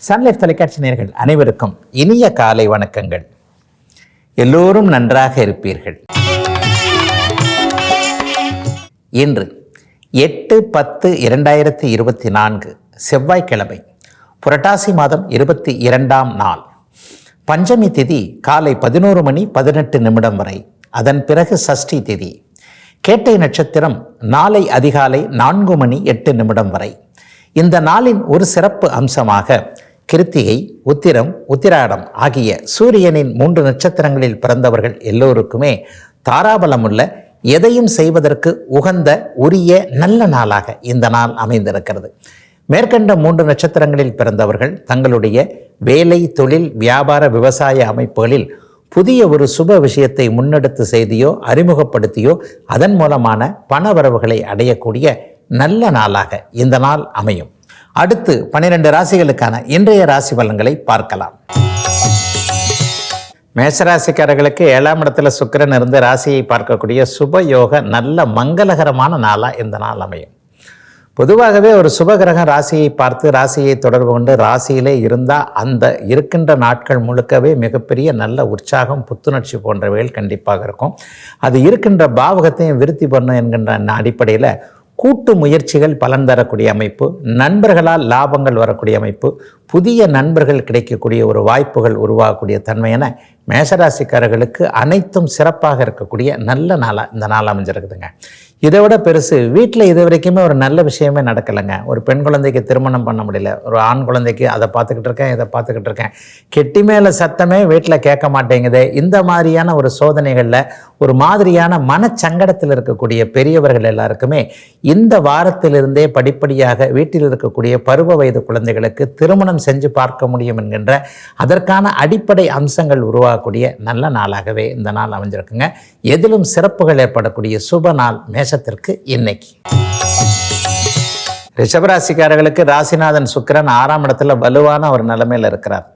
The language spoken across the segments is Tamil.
சன்லைஃப் தொலைக்காட்சி நேயர்கள் அனைவருக்கும் இனிய காலை வணக்கங்கள். எல்லோரும் நன்றாக இருப்பீர்கள். இன்று 8/10/2024 செவ்வாய்க்கிழமை, புரட்டாசி மாதம் 22ஆம் நாள், பஞ்சமி திதி காலை 11:18 வரை. அதன் பிறகு சஷ்டி திதி. கேட்டை நட்சத்திரம் நாளை அதிகாலை 4:08 வரை. இந்த நாளின் ஒரு சிறப்பு அம்சமாக கிருத்திகை, உத்திரம், உத்திராடம் ஆகிய சூரியனின் 3 நட்சத்திரங்களில் பிறந்தவர்கள் எல்லோருக்குமே தாராபலமுள்ள, எதையும் செய்வதற்கு உகந்த உரிய நல்ல நாளாக இந்த நாள் அமைந்திருக்கிறது. மேற்கண்ட 3 நட்சத்திரங்களில் பிறந்தவர்கள் தங்களுடைய வேலை, தொழில், வியாபார, விவசாய அமைப்புகளில் புதிய ஒரு சுப விஷயத்தை முன்னெடுத்து செய்தியோ அறிமுகப்படுத்தியோ அதன் மூலமான பண வரவுகளை அடையக்கூடிய நல்ல நாளாக இந்த நாள் அமையும். அடுத்து 12 ராசிகளுக்கான இன்றைய ராசி பலன்களை பார்க்கலாம். மேஷராசிக்காரர்களுக்கு 7ஆம் இடத்துல சுக்கிரன் இருந்து ராசியை பார்க்கக்கூடிய சுபயோக நல்ல மங்களகரமான நாளாக இந்த நாள் அமையும். பொதுவாகவே ஒரு சுபகிரகம் ராசியை பார்த்து ராசியை தொடர்பு கொண்டு ராசியிலே இருந்தால் அந்த இருக்கின்ற நாட்கள் முழுக்கவே மிகப்பெரிய நல்ல உற்சாகம், புத்துணர்ச்சி போன்றவைகள் கண்டிப்பாக இருக்கும். அது இருக்கின்ற பாவகத்தையும் விருத்தி பண்ணும் என்கின்ற அடிப்படையில் கூட்டு முயற்சிகள் பலன் தரக்கூடிய அமைப்பு, நண்பர்களால் லாபங்கள் வரக்கூடிய அமைப்பு, புதிய நண்பர்கள் கிடைக்கக்கூடிய ஒரு வாய்ப்புகள் உருவாகக்கூடிய தன்மை என மேஷராசிக்காரர்களுக்கு அனைத்தும் சிறப்பாக இருக்கக்கூடிய நல்ல நாளாக இந்த நாள் அமைஞ்சிருக்குதுங்க. இதை விட பெருசு, வீட்டில் இது வரைக்குமே ஒரு நல்ல விஷயமே நடக்கலைங்க. ஒரு பெண் குழந்தைக்கு திருமணம் பண்ண முடியல, ஒரு ஆண் குழந்தைக்கு அதை பார்த்துக்கிட்டு இருக்கேன், இதை பார்த்துக்கிட்டு இருக்கேன், கெட்டி மேலே சத்தமே வீட்டில் கேட்க மாட்டேங்குது. இந்த மாதிரியான ஒரு சோதனைகளில் ஒரு மாதிரியான மனச்சங்கடத்தில் இருக்கக்கூடிய பெரியவர்கள் எல்லாருக்குமே இந்த வாரத்திலிருந்தே படிப்படியாக வீட்டில் இருக்கக்கூடிய பருவ வயது குழந்தைகளுக்கு திருமணம் செஞ்சு பார்க்க முடியும் என்கின்ற அதற்கான அடிப்படை அம்சங்கள் உருவாகக்கூடிய நல்ல நாளாகவே இந்த நாள் அமைஞ்சிருக்குங்க. எதிலும் சிறப்புகள் ஏற்படக்கூடிய சுப நாள் மேஷத்திற்கு இன்னைக்கு. ரிஷபராசிக்காரர்களுக்கு ராசிநாதன் சுக்கிரன் 6ஆம் இடத்துல வலுவான ஒரு நிலைமையில் இருக்கிறார்.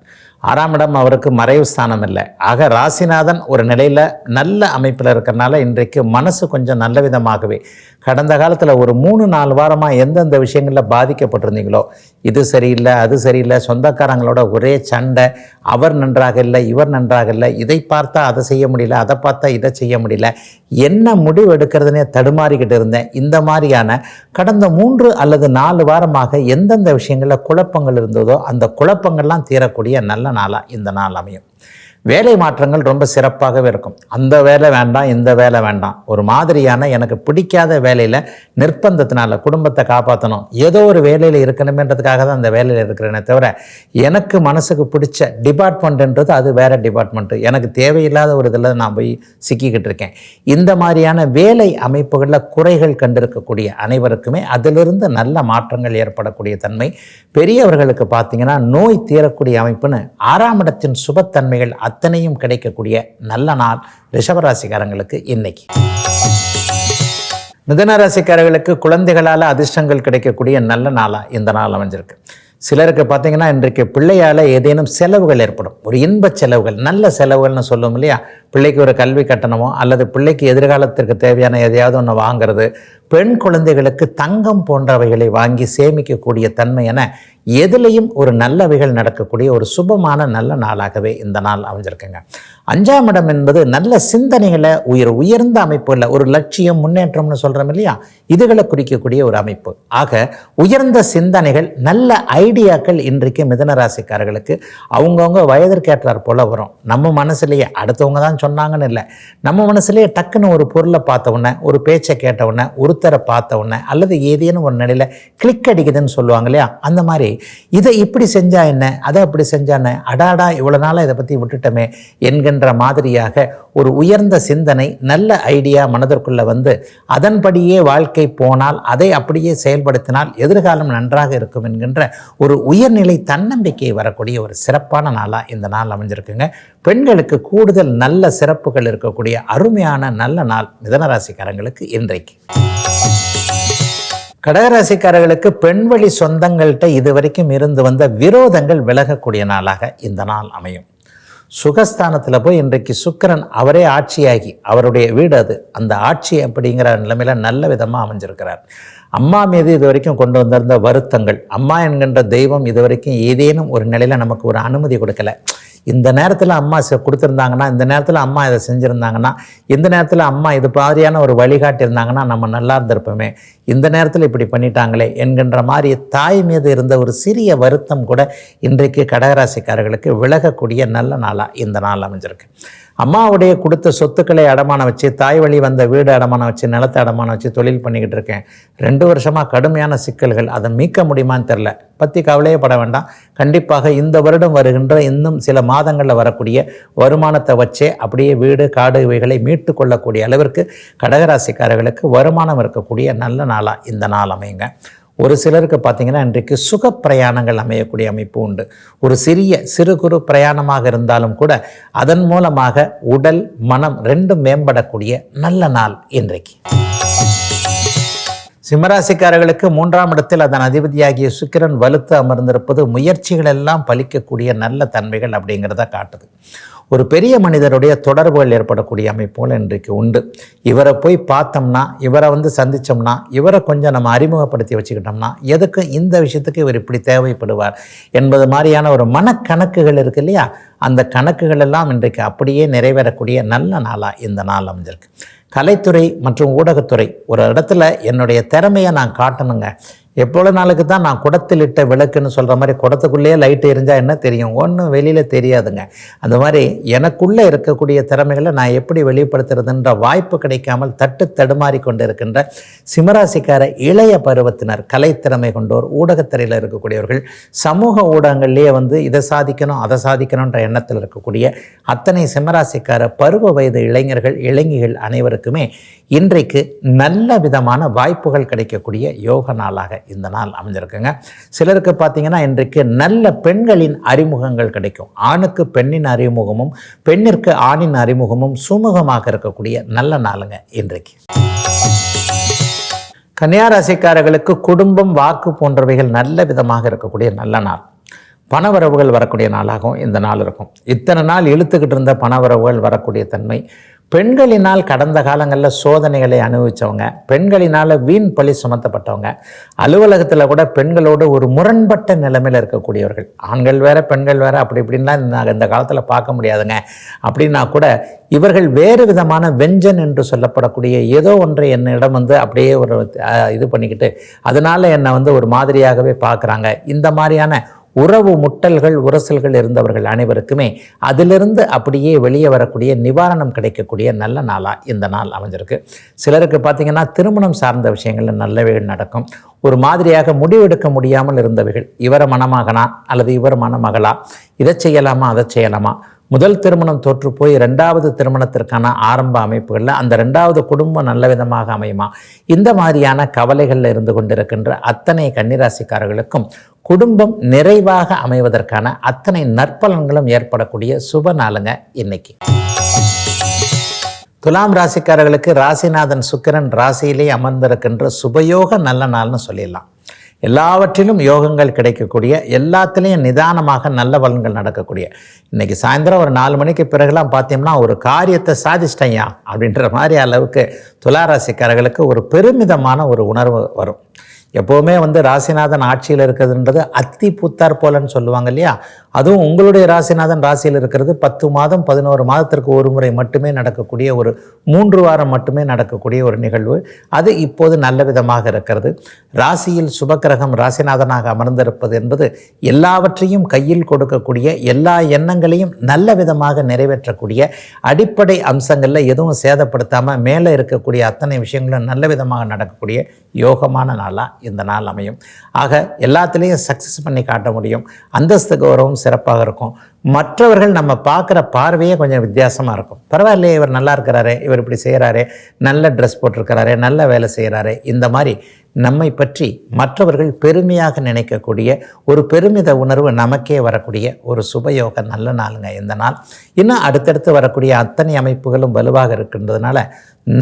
6ஆம் இடம் அவருக்கு மறைவு ஸ்தானம் இல்லை. ஆக ராசிநாதன் ஒரு நிலையில் நல்ல அமைப்பில் இருக்கிறனால இன்றைக்கு மனசு கொஞ்சம் நல்ல விதமாகவே, கடந்த காலத்தில் ஒரு 3-4 வாரமாக எந்தெந்த விஷயங்களில் பாதிக்கப்பட்டிருந்தீங்களோ, இது சரியில்லை அது சரியில்லை, சொந்தக்காரங்களோட ஒரே சண்டை, அவர் நன்றாக இல்லை இவர் நன்றாக இல்லை, இதை பார்த்தா அதை செய்ய முடியல, அதை பார்த்தா இதை செய்ய முடியல, என்ன முடிவு எடுக்கிறதுனே தடுமாறிக்கிட்டு இருந்தேன். இந்த மாதிரியான கடந்த 3 அல்லது 4 வாரமாக எந்தெந்த விஷயங்களில் குழப்பங்கள் இருந்ததோ அந்த குழப்பங்கள்லாம் தீரக்கூடிய நல்ல நாளாக இந்த நாள் அமையும். வேலை மாற்றங்கள் ரொம்ப சிறப்பாகவே இருக்கும். அந்த வேலை வேண்டாம், இந்த வேலை வேண்டாம், ஒரு மாதிரியான எனக்கு பிடிக்காத வேலையில் நிர்பந்தத்தினால குடும்பத்தை காப்பாற்றணும், ஏதோ ஒரு வேலையில் இருக்கணுமேன்றதுக்காக தான் அந்த வேலையில் இருக்கிறேனே தவிர எனக்கு மனசுக்கு பிடிச்ச டிபார்ட்மெண்ட்டுன்றது அது வேறு டிபார்ட்மெண்ட்டு, எனக்கு தேவையில்லாத ஒரு இதில் நான் போய் சிக்கிக்கிட்டு இருக்கேன். இந்த மாதிரியான வேலை அமைப்புகளில் குறைகள் கண்டிருக்கக்கூடிய அனைவருக்குமே அதிலிருந்து நல்ல மாற்றங்கள் ஏற்படக்கூடிய தன்மை. பெரியவர்களுக்கு பார்த்தீங்கன்னா நோய் தீரக்கூடிய அமைப்புன்னு 6ஆம் இடத்தின் சுபத்தன்மைகள் அத்தனையும் கிடைக்கக்கூடிய நல்ல நாள் ரிஷபராசிக்காரங்களுக்கு இன்னைக்கு. மிதுன ராசிக்காரர்களுக்கு குழந்தைகளால் அதிர்ஷ்டங்கள் கிடைக்கக்கூடிய நல்ல நாளாக இந்த நாள் அமைஞ்சிருக்கு. சிலருக்கு பார்த்தீங்கன்னா இன்றைக்கு பிள்ளையால் ஏதேனும் செலவுகள் ஏற்படும், ஒரு இன்ப செலவுகள், நல்ல செலவுகள்னு சொல்லுவோம் இல்லையா. பிள்ளைக்கு ஒரு கல்வி கட்டணமோ அல்லது பிள்ளைக்கு எதிர்காலத்திற்கு தேவையான எதையாவது ஒன்று வாங்கிறது, பெண் குழந்தைகளுக்கு தங்கம் போன்றவைகளை வாங்கி சேமிக்கக்கூடிய தன்மை என எதிலையும் ஒரு நல்லவைகள் நடக்கக்கூடிய ஒரு சுபமான நல்ல நாளாகவே இந்த நாள் அமைஞ்சிருக்குங்க. 5ஆம் இடம் என்பது நல்ல சிந்தனைகளை உயர்ந்த அமைப்புள்ள ஒரு லட்சியம், முன்னேற்றம்னு சொல்கிறோம் இல்லையா, இதுகளை குறிக்கக்கூடிய ஒரு அமைப்பு. ஆக உயர்ந்த சிந்தனைகள், நல்ல ஐடியாக்கள் இன்றைக்கு மிதுன ராசிக்காரர்களுக்கு அவங்கவுங்க வயதிற்கேற்றார் போல வரும். நம்ம மனசுலேயே அடுத்தவங்க தான் சொன்னாங்கன்னு இல்லை, நம்ம மனசுலேயே டக்குன்னு ஒரு பொருளை பார்த்த உடனே, ஒரு பேச்சை கேட்ட உடனே, ஒருத்தரை பார்த்த உடனே அல்லது ஏதேனும் ஒரு நிலையில் கிளிக் அடிக்குதுன்னு சொல்லுவாங்க இல்லையா, அந்த மாதிரி இதை இப்படி செஞ்சா என்ன, அதை அப்படி செஞ்சா என்ன, அடாடா இவ்வளோ நாளாக இதை பற்றி விட்டுட்டோமே என்கின்ற மாதிரியாக ஒரு உயர்ந்த சிந்தனை, நல்ல ஐடியா மனதிற்குள்ளே வந்து அதன்படியே வாழ்க்கை போனால், அதை அப்படியே செயல்படுத்தினால் எதிர்காலம் நன்றாக இருக்கும் என்கின்ற ஒரு உயர்நிலை தன்னம்பிக்கை வரக்கூடிய ஒரு சிறப்பான நாளாக இந்த நாள் அமைஞ்சிருக்குங்க. பெண்களுக்கு கூடுதல் நல்ல சிறப்புகள் இருக்கக்கூடிய அருமையான நல்ல நாள் மிதுனராசிக்காரங்களுக்கு இன்றைக்கு. கடகராசிக்காரர்களுக்கு பெண்வழி சொந்தங்கள்கிட்ட இதுவரைக்கும் இருந்து வந்த விரோதங்கள் விலகக்கூடிய நாளாக இந்த நாள் அமையும். சுகஸ்தானத்தில் போய் இன்றைக்கு சுக்கிரன் அவரே ஆட்சியாகி, அவருடைய வீடு அது, அந்த ஆட்சி அப்படிங்கிற நிலைமையில் நல்ல விதமாக அமைஞ்சிருக்கிறார். அம்மா மீது இதுவரைக்கும் கொண்டு வந்திருந்த வருத்தங்கள், அம்மா என்கின்ற தெய்வம் இதுவரைக்கும் ஏதேனும் ஒரு நிலையில் நமக்கு ஒரு அனுமதி கொடுக்கல. இந்த நேரத்தில் அம்மா கொடுத்துருந்தாங்கன்னா, இந்த நேரத்தில் அம்மா இதை செஞ்சுருந்தாங்கன்னா, இந்த நேரத்தில் அம்மா இது மாதிரியான ஒரு வழிகாட்டி இருந்தாங்கன்னா நம்ம நல்லா இருந்திருப்போமே, இந்த நேரத்தில் இப்படி பண்ணிட்டாங்களே என்கின்ற மாதிரி தாய் மீது இருந்த ஒரு சிறிய வருத்தம் கூட இன்றைக்கு கடகராசிக்காரர்களுக்கு விலகக்கூடிய நல்ல நாளாக இந்த நாள் அமைஞ்சிருக்கு. அம்மாவுடைய கொடுத்த சொத்துக்களை அடமானம் வச்சு, தாய் வழி வந்த வீடு அடமானம் வச்சு, நிலத்தை அடமானம் வச்சு தொழில் பண்ணிக்கிட்டு இருக்கேன். 2 வருஷமாக கடுமையான சிக்கல்கள், அதை மீட்க முடியுமான்னு தெரில. பற்றி கவலையே பட வேண்டாம். கண்டிப்பாக இந்த வருடம் வருகின்ற இன்னும் சில மாதங்களில் வரக்கூடிய வருமானத்தை வச்சே அப்படியே வீடு காடு இவைகளை மீட்டு கொள்ளக்கூடிய அளவிற்கு கடகராசிக்காரர்களுக்கு வருமானம் இருக்கக்கூடிய நல்ல நாளாக இந்த நாள் அமையுங்க. ஒரு சிலருக்கு பார்த்திங்கன்னா இன்றைக்கு சுக பிரயாணங்கள் அமையக்கூடிய அமைப்பு உண்டு. ஒரு சிறு குறு பிரயாணமாக இருந்தாலும் கூட அதன் மூலமாக உடல் மனம் 2 மேம்படக்கூடிய நல்ல நாள் இன்றைக்கு. சிம்மராசிக்காரர்களுக்கு 3ஆம் இடத்தில் அதன் அதிபதியாகிய சுக்கிரன் வலுத்து அமர்ந்திருப்பது முயற்சிகள் எல்லாம் பலிக்கக்கூடிய நல்ல தன்மைகள் அப்படிங்கிறத காட்டுது. ஒரு பெரிய மனிதருடைய தொடர்புகள் ஏற்படக்கூடிய அமைப்புகள் இன்றைக்கு உண்டு. இவரை போய் பார்த்தோம்னா, இவரை சந்தித்தோம்னா, இவரை கொஞ்சம் நம்ம அறிமுகப்படுத்தி வச்சுக்கிட்டோம்னா, எதுக்கு இந்த விஷயத்துக்கு இவர் இப்படி தேவைப்படுவார் என்பது மாதிரியான ஒரு மனக்கணக்குகள் இருக்கு இல்லையா, அந்த கணக்குகள் எல்லாம் இன்றைக்கு அப்படியே நிறைவேறக்கூடிய நல்ல நாளாக இந்த நாள் அமைஞ்சிருக்கு. கலைத்துறை மற்றும் ஊடகத்துறை, ஒரு இடத்துல என்னுடைய திறமையை நான் காட்டணுங்க. எவ்வளோ நாளுக்கு தான் நான் குடத்தில் இட்ட விளக்குன்னு சொல்கிற மாதிரி குடத்துக்குள்ளேயே லைட்டு எரிஞ்சால் என்ன தெரியும், ஒன்றும் வெளியில் தெரியாதுங்க. அந்த மாதிரி எனக்குள்ளே இருக்கக்கூடிய திறமைகளை நான் எப்படி வெளிப்படுத்துறதுன்ற வாய்ப்பு கிடைக்காமல் தடுமாறி கொண்டு இருக்கின்ற சிம்மராசிக்கார இளைய பருவத்தினர், கலைத்திறமை கொண்டோர், ஊடகத்துறையில் இருக்கக்கூடியவர்கள், சமூக ஊடகங்கள்லேயே இதை சாதிக்கணும் அதை சாதிக்கணுன்ற எண்ணத்தில் இருக்கக்கூடிய அத்தனை சிம்மராசிக்கார பருவ வயது இளைஞர்கள் இளைஞிகள் அனைவருக்குமே இன்றைக்கு நல்ல விதமான வாய்ப்புகள் கிடைக்கக்கூடிய யோக நாளாக இந்த நாள் அமைஞ்சிருக்குங்க. சிலருக்கு பார்த்தீங்கன்னா இன்றைக்கு நல்ல பெண்களின் அறிமுகங்கள் கிடைக்கும். ஆணுக்கு பெண்ணின் அறிமுகமும் பெண்ணிற்கு ஆணின் அறிமுகமும் சுமூகமாக இருக்கக்கூடிய நல்ல நாளுங்க இன்றைக்கு. கன்னியா ராசிக்காரர்களுக்கு குடும்பம் வாக்கு போன்றவைகள் நல்ல விதமாக இருக்கக்கூடிய நல்ல நாள். பணவரவுகள் வரக்கூடிய நாளாகவும் இந்த நாள் இருக்கும். இத்தனை நாள் இழுத்துக்கிட்டு இருந்த பணவரவுகள் வரக்கூடிய தன்மை. பெண்களினால் கடந்த காலங்களில் சோதனைகளை அனுபவித்தவங்க, பெண்களினால் வீண் பழி சுமத்தப்பட்டவங்க, அலுவலகத்தில் கூட பெண்களோடு ஒரு முரண்பட்ட நிலைமையில் இருக்கக்கூடியவர்கள், ஆண்கள் வேற பெண்கள் வேற அப்படி இப்படின்லாம் இந்த காலத்தில் பார்க்க முடியாதுங்க. அப்படின்னா கூட இவர்கள் வேறு விதமான வெஞ்சன் என்று சொல்லப்படக்கூடிய ஏதோ ஒன்றை என்னிடம் அப்படியே ஒரு இது பண்ணிக்கிட்டு அதனால் என்னை ஒரு மாதிரியாகவே பார்க்குறாங்க. இந்த மாதிரியான உறவு முட்டல்கள் உரசல்கள் இருந்தவர்கள் அனைவருக்குமே அதிலிருந்து அப்படியே வெளியே வரக்கூடிய நிவாரணம் கிடைக்கக்கூடிய நல்ல நாளாக இந்த நாள் அமைஞ்சிருக்கு. சிலருக்கு பார்த்திங்கன்னா திருமணம் சார்ந்த விஷயங்களில் நல்லவைகள் நடக்கும். ஒரு மாதிரியாக முடிவெடுக்க முடியாமல் இருந்தவைகள், இவரை மணமகனா அல்லது இவர் மணமகளா, இதை செய்யலாமா அதை செய்யலாமா, முதல் திருமணம் தோற்று போய் 2வது திருமணத்திற்கான ஆரம்ப அமைப்புகளில் அந்த 2வது குடும்பம் நல்ல விதமாக அமையுமா, இந்த மாதிரியான கவலைகளில் இருந்து கொண்டிருக்கின்ற அத்தனை கன்னிராசிக்காரர்களுக்கும் குடும்பம் நிறைவாக அமைவதற்கான அத்தனை நற்பலன்களும் ஏற்படக்கூடிய சுப நாளுங்க இன்னைக்கு. துலாம் ராசிக்காரர்களுக்கு ராசிநாதன் சுக்கிரன் ராசியிலே அமர்ந்திருக்கின்ற சுபயோக நல்ல நாள்னு சொல்லிடலாம். எல்லாவற்றிலும் யோகங்கள் கிடைக்கக்கூடிய, எல்லாத்துலேயும் நிதானமாக நல்ல பலன்கள் நடக்கக்கூடிய. இன்றைக்கி சாயந்தரம் ஒரு 4 மணிக்கு பிறகுலாம் பார்த்தோம்னா ஒரு காரியத்தை சாதிச்சிட்டையா அப்படின்ற மாதிரி அளவுக்கு துளாராசிக்காரர்களுக்கு ஒரு பெருமிதமான ஒரு உணர்வு வரும். எப்போவுமே ராசிநாதன் ஆட்சியில் இருக்கிறதுன்றது அத்தி பூத்தார் போலன்னு சொல்லுவாங்க இல்லையா, அதுவும் உங்களுடைய ராசிநாதன் ராசியில் இருக்கிறது 10 மாதம் 11 மாதத்திற்கு ஒரு முறை மட்டுமே நடக்கக்கூடிய, ஒரு 3 வாரம் மட்டுமே நடக்கக்கூடிய ஒரு நிகழ்வு. அது இப்போது நல்ல விதமாக இருக்கிறது. ராசியில் சுபக்கிரகம் ராசிநாதனாக அமர்ந்திருப்பது என்பது எல்லாவற்றையும் கையில் கொடுக்கக்கூடிய, எல்லா எண்ணங்களையும் நல்ல விதமாக நிறைவேற்றக்கூடிய, அடிப்படை அம்சங்களில் எதுவும் சேதப்படுத்தாமல் மேலே இருக்கக்கூடிய அத்தனை விஷயங்களும் நல்ல விதமாக நடக்கக்கூடிய யோகமான நாளாக இந்த நாள் அமையும். ஆக எல்லாத்துலேயும் சக்ஸஸ் பண்ணி காட்ட முடியும். அந்தஸ்து கௌரவம் சிறப்பாக இருக்கும். மற்றவர்கள் நம்ம பார்க்குற பார்வையே கொஞ்சம் வித்தியாசமாக இருக்கும். பரவாயில்லையே, இவர் நல்லா இருக்கிறாரே, இவர் இப்படி செய்கிறாரே, நல்ல ட்ரெஸ் போட்டிருக்கிறாரே, நல்ல வேலை செய்கிறாரே, இந்த மாதிரி நம்மை பற்றி மற்றவர்கள் பெருமையாக நினைக்கக்கூடிய ஒரு பெருமித உணர்வு நமக்கே வரக்கூடிய ஒரு சுபயோக நல்ல நாளுங்க இந்த நாள். இன்னும் அடுத்தடுத்து வரக்கூடிய அத்தனை அமைப்புகளும் வலுவாக இருக்கின்றதுனால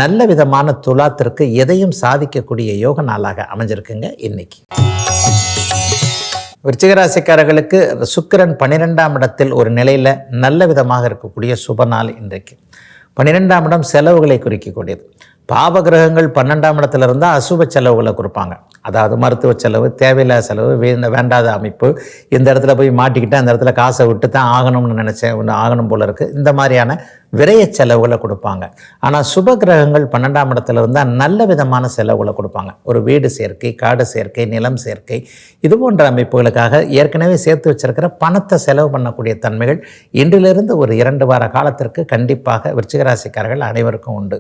நல்ல விதமான துலாத்திற்கு எதையும் சாதிக்கக்கூடிய யோக நாளாக அமைஞ்சிருக்குங்க இன்னைக்கு. விருச்சிகராசிக்காரர்களுக்கு சுக்கிரன் 12ஆம் இடத்தில் ஒரு நிலையில் நல்ல விதமாக இருக்கக்கூடிய சுப நாள் இன்றைக்கு. 12ஆம் இடம் செலவுகளை குறிக்கக்கூடியது. பாவ கிரகங்கள் 12ஆம் இடத்துல இருந்தால் அசுப செலவுகளை கொடுப்பாங்க. அதாவது மருத்துவ செலவு, தேவையில்லாத செலவு, வேண்டாத அமைப்பு, இந்த இடத்துல போய் மாட்டிக்கிட்டு அந்த இடத்துல காசை விட்டு தான் ஆகணும்னு நினச்சேன், ஒன்று ஆகணும் போல இருக்குது, இந்த மாதிரியான விரைய செலவுகளை கொடுப்பாங்க. ஆனால் சுப கிரகங்கள் 12ஆம் இடத்துல இருந்தால் நல்ல விதமான செலவுகளை கொடுப்பாங்க. ஒரு வீடு சேர்க்கை, காடு சேர்க்கை, நிலம் சேர்க்கை, இது போன்ற அமைப்புகளுக்காக ஏற்கனவே சேர்த்து வச்சிருக்கிற பணத்தை செலவு பண்ணக்கூடிய தன்மைகள் இன்றிலிருந்து ஒரு 2 வார காலத்திற்கு கண்டிப்பாக விருச்சிக ராசிக்காரர்கள் அனைவருக்கும் உண்டு.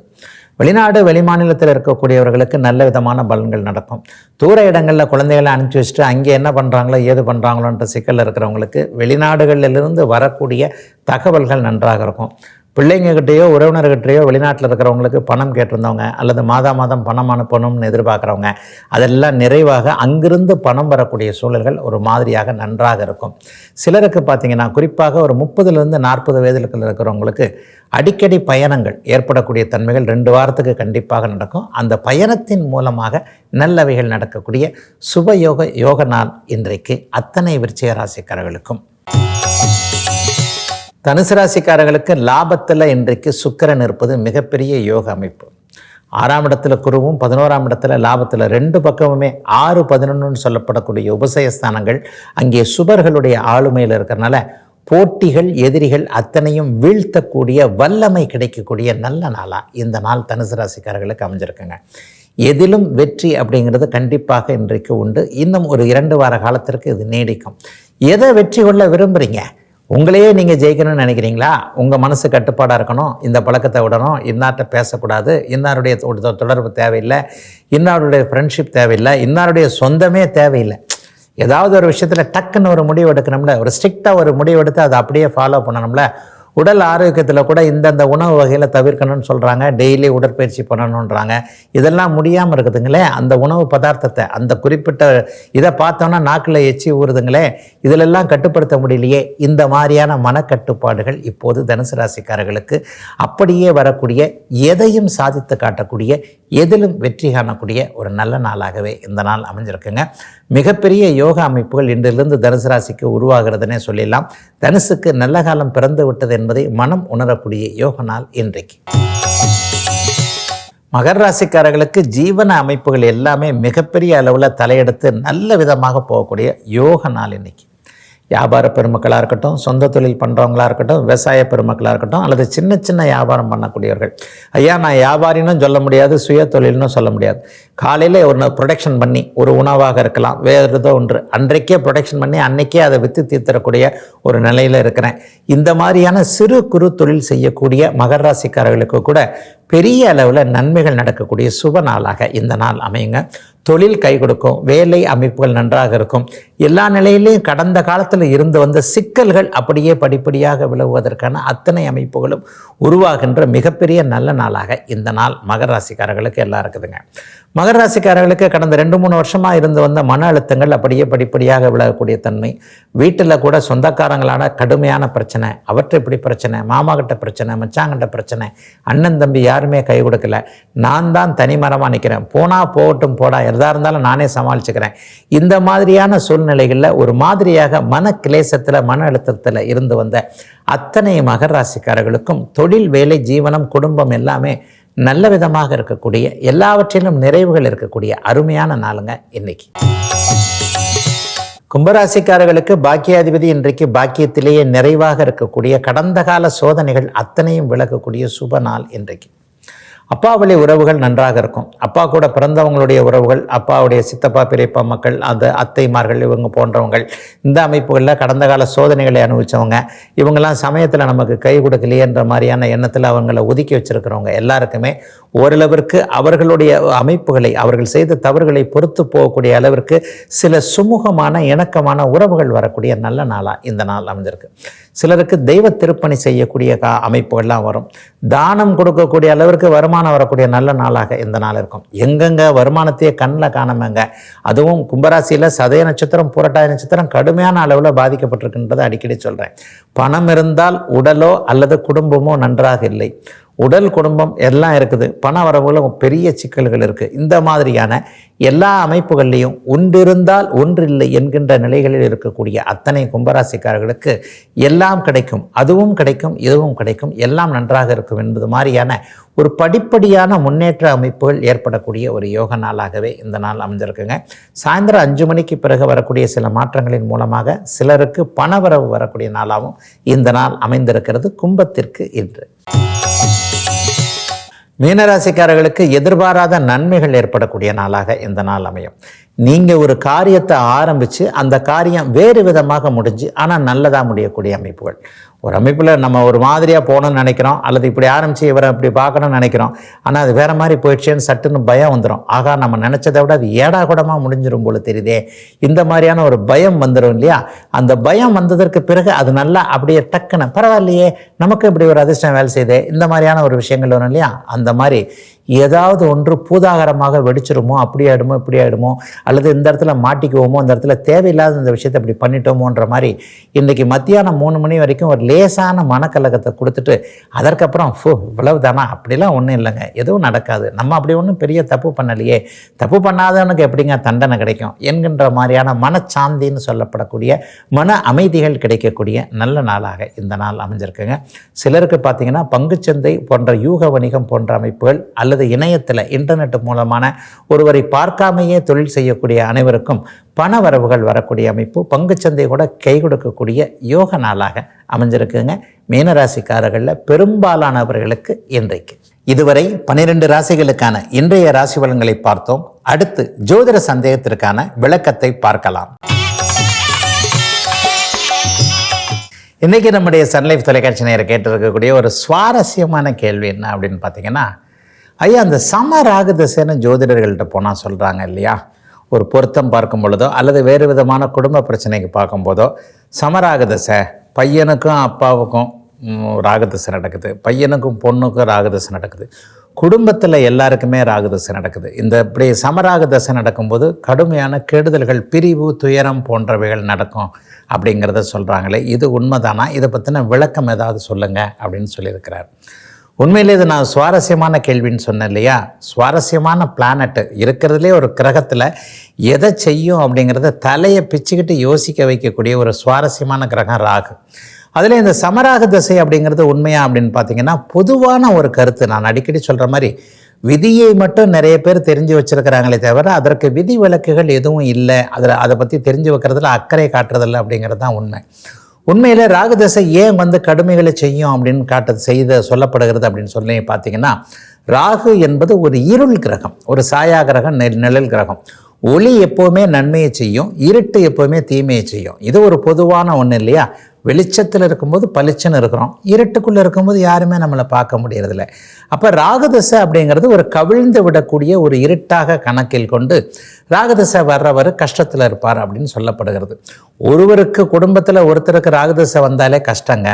வெளிநாடு வெளிமாநிலத்தில் இருக்கக்கூடியவர்களுக்கு நல்ல விதமான பலன்கள் நடக்கும். தூர இடங்களில் குழந்தைகளை அனுப்பிச்சி வச்சுட்டு அங்கே என்ன பண்ணுறாங்களோ ஏது பண்ணுறாங்களோன்ற சிக்கலில் இருக்கிறவங்களுக்கு வெளிநாடுகளிலிருந்து வரக்கூடிய தகவல்கள் நன்றாக இருக்கும். பிள்ளைங்ககிட்டேயோ உறவினர்கிட்டையோ வெளிநாட்டில் இருக்கிறவங்களுக்கு பணம் கேட்டிருந்தவங்க அல்லது மாதம் பணம் அனுப்பணும்னு எதிர்பார்க்குறவங்க அதெல்லாம் நிறைவாக அங்கிருந்து பணம் வரக்கூடிய சூழல்கள் ஒரு மாதிரியாக நன்றாக இருக்கும். சிலருக்கு பார்த்திங்கன்னா குறிப்பாக ஒரு 30லேருந்து 40 வயதில் இருக்கிறவங்களுக்கு அடிக்கடி பயணங்கள் ஏற்படக்கூடிய தன்மைகள் 2 வாரத்துக்கு கண்டிப்பாக நடக்கும். அந்த பயணத்தின் மூலமாக நல்லவைகள் நடக்கக்கூடிய யோக நாள் இன்றைக்கு அத்தனை விருச்சிக ராசிக்காரர்களுக்கும். தனுசு ராசிக்காரர்களுக்கு லாபத்தில் இன்றைக்கு சுக்கிரன் இருப்பது மிகப்பெரிய யோக அமைப்பு. 6ஆம் இடத்துல குருவும் 11ஆம் இடத்துல லாபத்தில் 2 பக்கமுமே 6, 11 சொல்லப்படக்கூடிய உபசயஸ்தானங்கள் அங்கே சுபர்களுடைய ஆளுமையில் இருக்கிறனால போட்டிகள், எதிரிகள் அத்தனையும் வீழ்த்தக்கூடிய வல்லமை கிடைக்கக்கூடிய நல்ல நாளாக இந்த நாள் தனுசு ராசிக்காரர்களுக்கு அமைஞ்சிருக்குங்க. எதிலும் வெற்றி அப்படிங்கிறது கண்டிப்பாக இன்றைக்கு உண்டு. இன்னும் ஒரு 2 வார காலத்திற்கு இது நீடிக்கும். எதை வெற்றி கொள்ள விரும்புகிறீங்க? உங்களையே நீங்கள் ஜெயிக்கணும்னு நினைக்கிறீங்களா? உங்கள் மனசு கட்டுப்பாடாக இருக்கணும், இந்த பழக்கத்தை விடணும், இன்னார்கிட்ட பேசக்கூடாது, இன்னாருடைய தொடர்பு தேவையில்லை, இன்னாருடைய ஃப்ரெண்ட்ஷிப் தேவையில்லை, இன்னாருடைய சொந்தமே தேவையில்லை. ஏதாவது ஒரு விஷயத்தில் டக்குன்னு ஒரு முடிவு எடுக்கணும்ல, ஒரு ஸ்ட்ரிக்டாக ஒரு முடிவு எடுத்து அதை அப்படியே ஃபாலோ பண்ணணும்ல. உடல் ஆரோக்கியத்தில் கூட இந்தந்த உணவு வகையில் தவிர்க்கணும்னு சொல்கிறாங்க, டெய்லி உடற்பயிற்சி பண்ணணுன்றாங்க. இதெல்லாம் முடியாமல் இருக்குதுங்களே, அந்த உணவு பதார்த்தத்தை அந்த குறிப்பிட்ட இதை பார்த்தோன்னா நாக்கில் எச்சி ஊறுதுங்களே, இதிலெல்லாம் கட்டுப்படுத்த முடியலையே. இந்த மாதிரியான மனக்கட்டுப்பாடுகள் இப்போது தனுசு ராசிக்காரர்களுக்கு அப்படியே வரக்கூடிய, எதையும் சாதித்து காட்டக்கூடிய, எதிலும் வெற்றி காணக்கூடிய ஒரு நல்ல நாளாகவே இந்த நாள் அமைஞ்சிருக்குங்க. மிகப்பெரிய யோகா அமைப்புகள் இன்றிலிருந்து தனுசு ராசிக்கு உருவாகிறதுனே சொல்லிடலாம். தனுசுக்கு நல்ல காலம் பிறந்து விட்டது என்பதை மனம் உணரக்கூடிய யோக நாள் இன்றைக்கு. மகர ராசிக்காரர்களுக்கு ஜீவன அமைப்புகள் எல்லாமே மிகப்பெரிய அளவில் தலையெடுத்து நல்ல விதமாக போகக்கூடிய யோக நாள் இன்னைக்கு. வியாபார பெருமக்களாக இருக்கட்டும், சொந்த தொழில் பண்ணுறவங்களாக இருக்கட்டும், விவசாய பெருமக்களாக இருக்கட்டும், அல்லது சின்ன சின்ன வியாபாரம் பண்ணக்கூடியவர்கள். ஐயா நான் வியாபாரின்னு சொல்ல முடியாது, சுய தொழில்னு சொல்ல முடியாது. காலையில் ஒரு ப்ரொடக்ஷன் பண்ணி ஒரு உணவாக இருக்கலாம், வேறு ஏதோ ஒன்று அன்றைக்கே ப்ரொடக்ஷன் பண்ணி அன்றைக்கே அதை விற்று தீர்த்தரக்கூடிய ஒரு நிலையில் இருக்கிறேன். இந்த மாதிரியான சிறு குறு தொழில் செய்யக்கூடிய மகர ராசிக்காரர்களுக்கு கூட பெரிய அளவில் நன்மைகள் நடக்கக்கூடிய சுப நாளாக இந்த நாள் அமையுங்க. தொழில் கை கொடுக்கும், வேலை அமைப்புகள் நன்றாக இருக்கும். எல்லா நிலையிலையும் கடந்த காலத்தில் இருந்து வந்த சிக்கல்கள் அப்படியே படிப்படியாக விலகுவதற்கான அத்தனை அமைப்புகளும் உருவாகின்ற மிகப்பெரிய நல்ல நாளாக இந்த நாள் மகர ராசிக்காரர்களுக்கு எல்லாம் இருக்குதுங்க. மகர ராசிக்காரர்களுக்கு கடந்த 2-3 வருஷமாக இருந்து வந்த மன அழுத்தங்கள் அப்படியே படிப்படியாக விலகக்கூடிய தன்மை. வீட்டில் கூட சொந்தக்காரங்களான கடுமையான பிரச்சனை, அவற்றை இப்படி பிரச்சனை, மாமா கிட்ட பிரச்சனை, மச்சாங்கிட்ட பிரச்சனை, அண்ணன் தம்பி யாருமே கை கொடுக்கல, நான் தான் தனிமரமாக நிற்கிறேன், போனால் போகட்டும் போடா, எதாக இருந்தாலும் நானே சமாளிச்சுக்கிறேன். இந்த மாதிரியான சூழ்நிலைகளில் ஒரு மாதிரியாக மன கிளேசத்தில், மன அழுத்தத்தில் இருந்து வந்த அத்தனை மகர ராசிக்காரர்களுக்கும் தொழில், வேலை, ஜீவனம், குடும்பம் எல்லாமே நல்ல விதமாக இருக்கக்கூடிய, எல்லாவற்றிலும் நிறைவுகள் இருக்கக்கூடிய அருமையான நாளுங்க இன்னைக்கு. கும்பராசிக்காரர்களுக்கு பாக்கியாதிபதி இன்றைக்கு பாக்கியத்திலேயே நிறைவாக இருக்கக்கூடிய, கடந்த கால சோதனைகள் அத்தனையும் விலகக்கூடிய சுப நாள் இன்றைக்கு. அப்பா வழி உறவுகள் நன்றாக இருக்கும். அப்பா கூட பிறந்தவங்களுடைய உறவுகள், அப்பாவுடைய சித்தப்பா, பெரியப்பா மக்கள், அந்த அத்தைமார்கள், இவங்க போன்றவங்கள், இந்த அமைப்புகளில் கடந்த கால சோதனைகளை அனுபவித்தவங்க, இவங்கெல்லாம் சமயத்தில் நமக்கு கை கொடுக்கலையேன்ற மாதிரியான எண்ணத்தில் அவங்கள ஒதுக்கி வச்சுருக்கிறவங்க எல்லாருக்குமே ஓரளவிற்கு அவர்களுடைய அமைப்புகளை, அவர்கள் செய்த தவறுகளை பொறுத்து போகக்கூடிய அளவிற்கு சில சுமூகமான இணக்கமான உறவுகள் வரக்கூடிய நல்ல நாளாக இந்த நாள் அமைஞ்சிருக்கு. சிலருக்கு தெய்வ திருப்பணி செய்யக்கூடிய அமைப்புகள்லாம் வரும். தானம் கொடுக்கக்கூடிய அளவிற்கு வருமானம் வரக்கூடிய நல்ல நாளாக இந்த நாள் இருக்கும். எங்கெங்க வருமானத்தையே கண்ணில் காணாமங்க. அதுவும் கும்பராசியில் சதய நட்சத்திரம், புரட்டாதி நட்சத்திரம் கடுமையான அளவில் பாதிக்கப்பட்டிருக்குன்றதை அடிக்கடி சொல்கிறேன். பணம் இருந்தால் உடலோ அல்லது குடும்பமோ நன்றாக இல்லை. உடல் குடும்பம் எல்லாம் இருக்குது, பண வரவுகளும் பெரிய சிக்கல்கள் இருக்குது. இந்த மாதிரியான எல்லா அமைப்புகள்லையும் ஒன்றிருந்தால் ஒன்றில்லை என்கின்ற நிலைகளில் இருக்கக்கூடிய அத்தனை கும்பராசிக்காரர்களுக்கு எல்லாம் கிடைக்கும், அதுவும் கிடைக்கும், இதுவும் கிடைக்கும், எல்லாம் நன்றாக இருக்கும் என்பது மாதிரியான ஒரு படிப்படியான முன்னேற்ற அமைப்புகள் ஏற்படக்கூடிய ஒரு யோக நாளாகவே இந்த நாள் அமைஞ்சிருக்குங்க. சாயந்தரம் 5 மணிக்கு பிறகு வரக்கூடிய சில மாற்றங்களின் மூலமாக சிலருக்கு பணவரவு வரக்கூடிய நாளாகவும் இந்த நாள் அமைந்திருக்கிறது கும்பத்திற்கு இன்று. மீனராசிக்காரர்களுக்கு எதிர்பாராத நன்மைகள் ஏற்படக்கூடிய நாளாக இந்த நாள் அமையும். நீங்கள் ஒரு காரியத்தை ஆரம்பித்து அந்த காரியம் வேறு விதமாக முடிஞ்சு ஆனால் நல்லதாக முடியக்கூடிய அமைப்புகள். ஒரு அமைப்பில் நம்ம ஒரு மாதிரியாக போகணும்னு நினைக்கிறோம், அல்லது இப்படி ஆரம்பித்து இவரை இப்படி பார்க்கணும்னு நினைக்கிறோம், ஆனால் அது வேறு மாதிரி போயிடுச்சேன்னு சட்டுன்னு பயம் வந்துடும். ஆகா, நம்ம நினச்சதை விட அது ஏடா கூடமாக முடிஞ்சிடும் போல தெரியுதே, இந்த மாதிரியான ஒரு பயம் வந்துடும் இல்லையா? அந்த பயம் வந்ததற்கு பிறகு அது நல்லா அப்படியே டக்குன்னு பரவாயில்லையே, நமக்கு இப்படி ஒரு அதிர்ஷ்டம் வேலை செய்தே, இந்த மாதிரியான ஒரு விஷயங்கள் வரும் இல்லையா? அந்த மாதிரி ஏதாவது ஒன்று பூதாகரமாக வெடிச்சிருமோ, அப்படி ஆகிடுமோ, இப்படி ஆகிடுமோ, அல்லது இந்த இடத்துல மாட்டிக்குவோமோ, இந்த இடத்துல தேவையில்லாத இந்த விஷயத்தை இப்படி பண்ணிட்டோமோன்ற மாதிரி இன்றைக்கி மத்தியானம் 3 மணி வரைக்கும் ஒரு லேசான மனக்கலக்கத்தை கொடுத்துட்டு அதற்கப்புறம் இவ்வளவு தானா, அப்படிலாம் ஒன்றும் இல்லைங்க, எதுவும் நடக்காது, நம்ம அப்படி ஒன்றும் பெரிய தப்பு பண்ணலையே, தப்பு பண்ணாதவனுக்கு எப்படிங்க தண்டனை கிடைக்கும் என்கின்ற மாதிரியான மனச்சாந்தின்னு சொல்லப்படக்கூடிய மன அமைதிகள் கிடைக்கக்கூடிய நல்ல நாளாக இந்த நாள் அமைஞ்சிருக்குங்க. சிலருக்கு பார்த்திங்கன்னா பங்குச்சந்தை போன்ற யூக வணிகம் போன்ற அமைப்புகள் அல்லது இணையத்தில் இன்டர்நெட் மூலமான ஒருவரை பார்க்காமையே தொழில் செய்யக்கூடிய அனைவருக்கும் பண வரவுகள் வரக்கூடிய அமைப்பு, பங்குச்சந்தை கூட கை கொடுக்கக்கூடிய யோக நாளாக அமைஞ்சிருக்குங்க மீனராசிக்காரர்களில் பெரும்பாலானவர்களுக்கு இன்றைக்கு. இதுவரை 12 ராசிகளுக்கான இன்றைய ராசி பலன்களை பார்த்தோம். அடுத்து ஜோதிட சந்தேகத்திற்கான விளக்கத்தை பார்க்கலாம். இன்றைக்கி நம்முடைய சன்லைஃப் தொலைக்காட்சி நேயர் கேட்டிருக்கக்கூடிய ஒரு சுவாரஸ்யமான கேள்வி என்ன அப்படின்னு பார்த்தீங்கன்னா, ஐயா அந்த சம ராகு திசைன்னு ஜோதிடர்கள்ட்ட போனால் சொல்கிறாங்க இல்லையா, ஒரு பொருத்தம் பார்க்கும் பொழுதோ அல்லது வேறு விதமான குடும்ப பிரச்சனைக்கு பார்க்கும்போதோ சமராகு திசை, பையனுக்கும் அப்பாவுக்கும் ராகுதசை நடக்குது, பையனுக்கும் பொண்ணுக்கும் ராகுதசை நடக்குது, குடும்பத்தில் எல்லாருக்குமே ராகுதசை நடக்குது. இந்த இப்படி சமராகுதசை நடக்கும்போது கடுமையான கெடுதல்கள், பிரிவு, துயரம் போன்றவைகள் நடக்கும் அப்படிங்கிறத சொல்கிறாங்களே, இது உண்மைதானா? இதை பற்றின விளக்கம் ஏதாவது சொல்லுங்கள் அப்படின்னு சொல்லியிருக்கிறார். உண்மையிலே இது நான் சுவாரஸ்யமான கேள்வின்னு சொன்னேன் இல்லையா? சுவாரஸ்யமான பிளானட்டு இருக்கிறதுலே ஒரு கிரகத்தில் எதை செய்யும் அப்படிங்கிறத தலையை பிச்சுக்கிட்டு யோசிக்க வைக்கக்கூடிய ஒரு சுவாரஸ்யமான கிரகம் ராகு. அதில் இந்த சமராகு தசை அப்படிங்கிறது உண்மையா அப்படின்னு பார்த்தீங்கன்னா, பொதுவான ஒரு கருத்து, நான் அடிக்கடி சொல்கிற மாதிரி விதியை மட்டும் நிறைய பேர் தெரிஞ்சு வச்சுருக்கிறாங்களே தவிர அதற்கு விதி விலக்குகள் எதுவும் இல்லை, அதை பற்றி தெரிஞ்சு வைக்கிறதுல அக்கறை காட்டுறதில்லை அப்படிங்கிறது தான் உண்மை. உண்மையில் ராகுதசை ஏன் கடுமைகளை செய்யும் அப்படின்னு சொல்லப்படுகிறது அப்படின்னு சொல்லி பார்த்தீங்கன்னா, ராகு என்பது ஒரு இருள் கிரகம், ஒரு சாயா கிரகம், நிழல் கிரகம். ஒளி எப்போவுமே நன்மையை செய்யும், இருட்டு எப்போவுமே தீமையை செய்யும். இது ஒரு பொதுவான ஒன்று இல்லையா? வெளிச்சத்தில் இருக்கும்போது பளிச்சுன்னு இருக்கிறோம், இருட்டுக்குள்ளே இருக்கும்போது யாருமே நம்மளை பார்க்க முடியறதில்ல. அப்போ ராகுதசை அப்படிங்கிறது ஒரு கவிழ்ந்து விடக்கூடிய ஒரு இருட்டாக கணக்கில் கொண்டு ராகுதசை வர்றவர் கஷ்டத்தில் இருப்பார் அப்படின்னு சொல்லப்படுகிறது. ஒருவருக்கு குடும்பத்தில் ஒருத்தருக்கு ராகுதசை வந்தாலே கஷ்டங்க.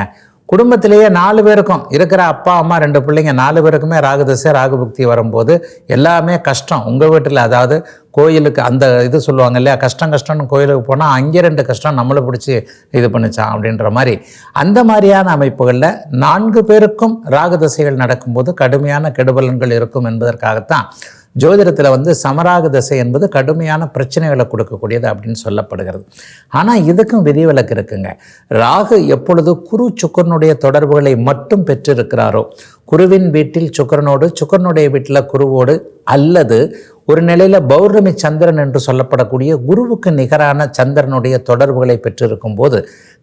குடும்பத்திலேயே 4 பேருக்கும் இருக்கிற அப்பா அம்மா 2 பிள்ளைங்க 4 பேருக்குமே ராகுதசை ராகுபக்தி வரும்போது எல்லாமே கஷ்டம். உங்கள் வீட்டில் அதாவது கோயிலுக்கு அந்த இது சொல்லுவாங்க இல்லையா, கஷ்டம்னு கோயிலுக்கு போனால் அங்கே 2 கஷ்டம் நம்மளை பிடிச்சி இது பண்ணிச்சான் அப்படின்ற மாதிரி, அந்த மாதிரியான அமைப்புகளில் 4 பேருக்கும் ராகுதசைகள் நடக்கும்போது கடுமையான கெடுபலன்கள் இருக்கும் என்பதற்காகத்தான் ஜோதிடத்தில் சமராகு தசை என்பது கடுமையான பிரச்சனைகளை கொடுக்கக்கூடியது அப்படின்னு சொல்லப்படுகிறது. ஆனால் இதுக்கும் விதிவிலக்கு இருக்குங்க. ராகு எப்பொழுது குரு சுக்கரனுடைய தொடர்புகளை மட்டும் பெற்றிருக்கிறாரோ, குருவின் வீட்டில் சுக்கரனோடு, சுக்கரனுடைய வீட்டில் குருவோடு, அல்லது ஒரு நிலையில் பௌர்ணமி சந்திரன் என்று சொல்லப்படக்கூடிய குருவுக்கு நிகரான சந்திரனுடைய தொடர்புகளை பெற்றிருக்கும் போது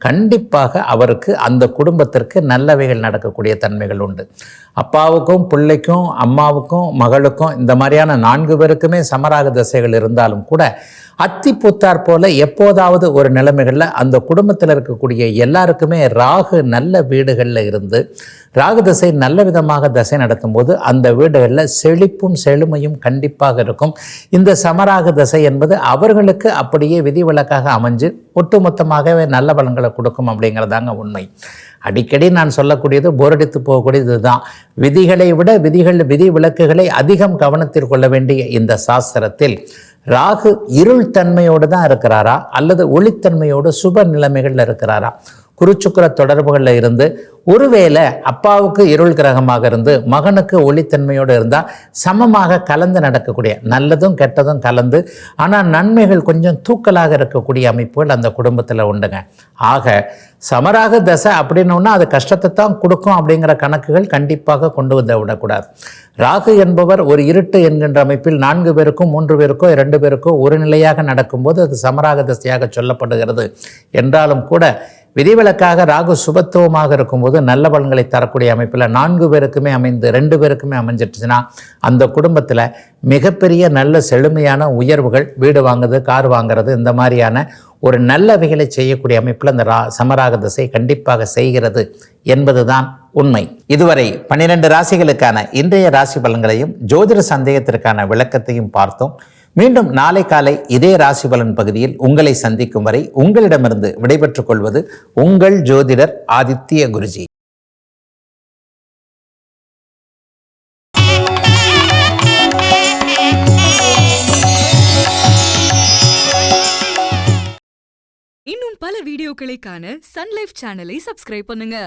கண்டிப்பாக அவருக்கு அந்த குடும்பத்திற்கு நல்லவைகள் நடக்கக்கூடிய தன்மைகள் உண்டு. அப்பாவுக்கும் பிள்ளைக்கும் அம்மாவுக்கும் மகளுக்கும் இந்த மாதிரியான 4 பேருக்குமே சமராக தசைகள் இருந்தாலும் கூட அத்தி பூத்தார் போல எப்போதாவது ஒரு நிலைமைகளில் அந்த குடும்பத்தில் இருக்கக்கூடிய எல்லாருக்குமே ராகு நல்ல வீடுகளில் இருந்து ராகு தசை நல்ல விதமாக தசை நடத்தும் போது அந்த வீடுகளில் செழிப்பும் செழுமையும் கண்டிப்பாக இருக்கும். இந்த சமராகு தசை என்பது அவர்களுக்கு அப்படியே விதிவிலக்காக அமைஞ்சு ஒட்டுமொத்தமாகவே நல்ல பலன்களை கொடுக்கும் அப்படிங்கிறதாங்க உண்மை. அடிக்கடி நான் சொல்லக்கூடியது, போரடித்து போகக்கூடியது தான், விதிகளை விட விதி விலக்குகளை அதிகம் கவனத்தில் கொள்ள வேண்டிய இந்த சாஸ்திரத்தில் ராகு இருள் தன்மையோடு தான் இருக்கிறாரா அல்லது ஒளித்தன்மையோடு சுப நிலைமைகளில் இருக்கிறாரா? குருச்சுக்கிர தொடர்புகளில் இருந்து ஒருவேளை அப்பாவுக்கு இருள் கிரகமாக இருந்து மகனுக்கு ஒளித்தன்மையோடு இருந்தால் சமமாக கலந்து நடக்கக்கூடிய நல்லதும் கெட்டதும் கலந்து, ஆனால் நன்மைகள் கொஞ்சம் தூக்கலாக இருக்கக்கூடிய அமைப்புகள் அந்த குடும்பத்தில் உண்டுங்க. ஆக சமராக தசை அப்படின்னோன்னா அது கஷ்டத்தை தான் கொடுக்கும் அப்படிங்கிற கணக்குகள் கண்டிப்பாக கொண்டு வந்து விடக்கூடாது. ராகு என்பவர் ஒரு இருட்டு என்கின்ற அமைப்பில் 4 பேருக்கும் 3 பேருக்கோ 2 பேருக்கோ ஒரு நிலையாக நடக்கும்போது அது சமராக தசையாக சொல்லப்படுகிறது. என்றாலும் கூட விதிவிலக்காக ராகு சுபத்துவமாக இருக்கும்போது நல்ல பலன்களை தரக்கூடிய அமைப்பில் 4 பேருக்குமே அமைந்து 2 பேருக்குமே அமைஞ்சிட்டுச்சுன்னா அந்த குடும்பத்தில் மிகப்பெரிய நல்ல செழுமையான உயர்வுகள், வீடு வாங்குறது, கார் வாங்குறது, இந்த மாதிரியான ஒரு நல்லவைகளை செய்யக்கூடிய அமைப்பில் அந்த சமராக திசை கண்டிப்பாக செய்கிறது என்பதுதான் உண்மை. இதுவரை 12 ராசிகளுக்கான இன்றைய ராசி பலன்களையும் ஜோதிட சந்தேகத்திற்கான விளக்கத்தையும் பார்த்தோம். மீண்டும் நாளை காலை இதே ராசி பலன் பகுதியில் உங்களை சந்திக்கும் வரை உங்களிடமிருந்து விடைபெற்றுக் கொள்வது உங்கள் ஜோதிடர் ஆதித்ய குருஜி. இன்னும் பல வீடியோக்களை காண சன் லைஃப் சேனலை சப்ஸ்கிரைப் பண்ணுங்க.